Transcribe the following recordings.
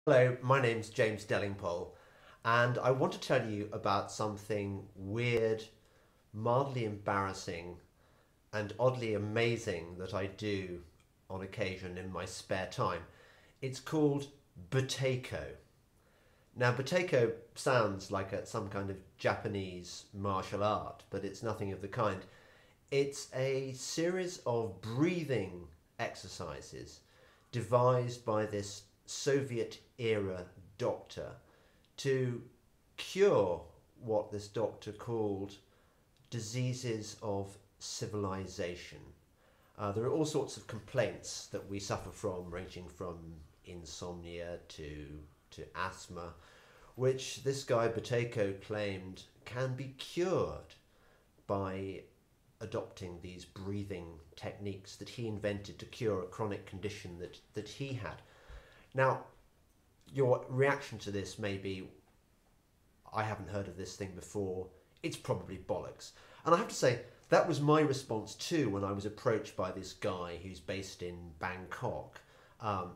Hello, my name's James Delingpole, and I want to tell you about something weird, mildly embarrassing, and oddly amazing that I do on occasion in my spare time. It's called Buteyko. Now, Buteyko sounds like some kind of Japanese martial art, but it's nothing of the kind. It's a series of breathing exercises devised by this Soviet era doctor to cure what this doctor called diseases of civilization. There are all sorts of complaints that we suffer from, ranging from insomnia to asthma, which this guy Buteyko claimed can be cured by adopting these breathing techniques that he invented to cure a chronic condition that he had. Now, your reaction to this may be, I haven't heard of this thing before, it's probably bollocks. And I have to say, that was my response too when I was approached by this guy who's based in Bangkok,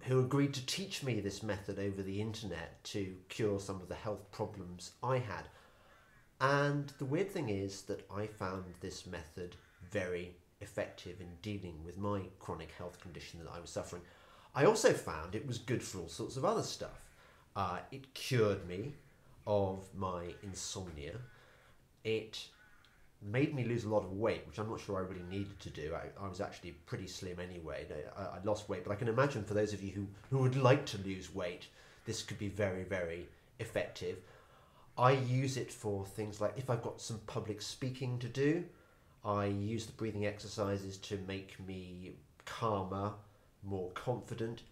who agreed to teach me this method over the internet to cure some of the health problems I had. And the weird thing is that I found this method very effective in dealing with my chronic health condition that I was suffering. I also found it was good for all sorts of other stuff. It cured me of my insomnia. It made me lose a lot of weight, which I'm not sure I really needed to do. I was actually pretty slim anyway. I lost weight, but I can imagine for those of you who would like to lose weight, this could be very, very effective. I use it for things like if I've got some public speaking to do, I use the breathing exercises to make me calmer, more confident.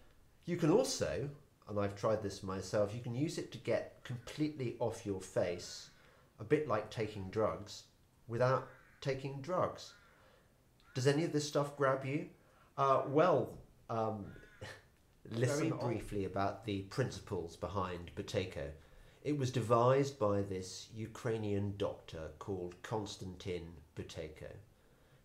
You can also, and I've tried this myself, you can use it to get completely off your face, a bit like taking drugs, without taking drugs. Does any of this stuff grab you? Well, listen briefly about the principles behind Buteyko. It was devised by this Ukrainian doctor called Konstantin Buteyko,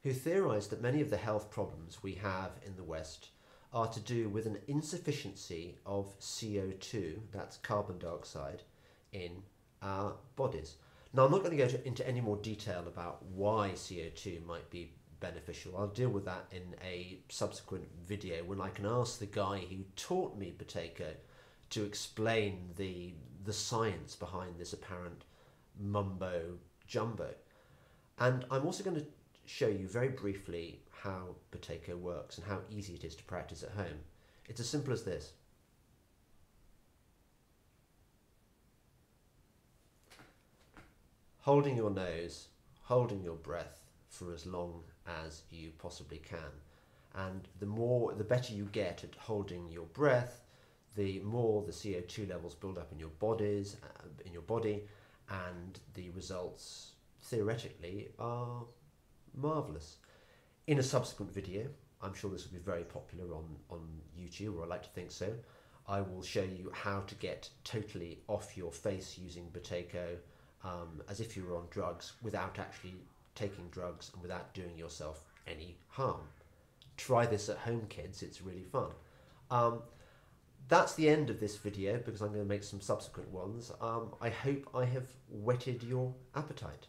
who theorized that many of the health problems we have in the West are to do with an insufficiency of CO2, that's carbon dioxide, in our bodies. Now, I'm not going to go into any more detail about why CO2 might be beneficial. I'll deal with that in a subsequent video when I can ask the guy who taught me Buteyko to explain the science behind this apparent mumbo jumbo. And I'm also going to show you very briefly how Buteyko works and how easy it is to practice at home. It's as simple as this. Holding your nose, holding your breath for as long as you possibly can. And the better you get at holding your breath, the more the CO2 levels build up in your body, and the results theoretically are marvellous. In a subsequent video, I'm sure this will be very popular on YouTube, or I like to think so, I will show you how to get totally off your face using Buteyko, as if you were on drugs, without actually taking drugs and without doing yourself any harm. Try this at home, kids, it's really fun. That's the end of this video because I'm going to make some subsequent ones. I hope I have whetted your appetite.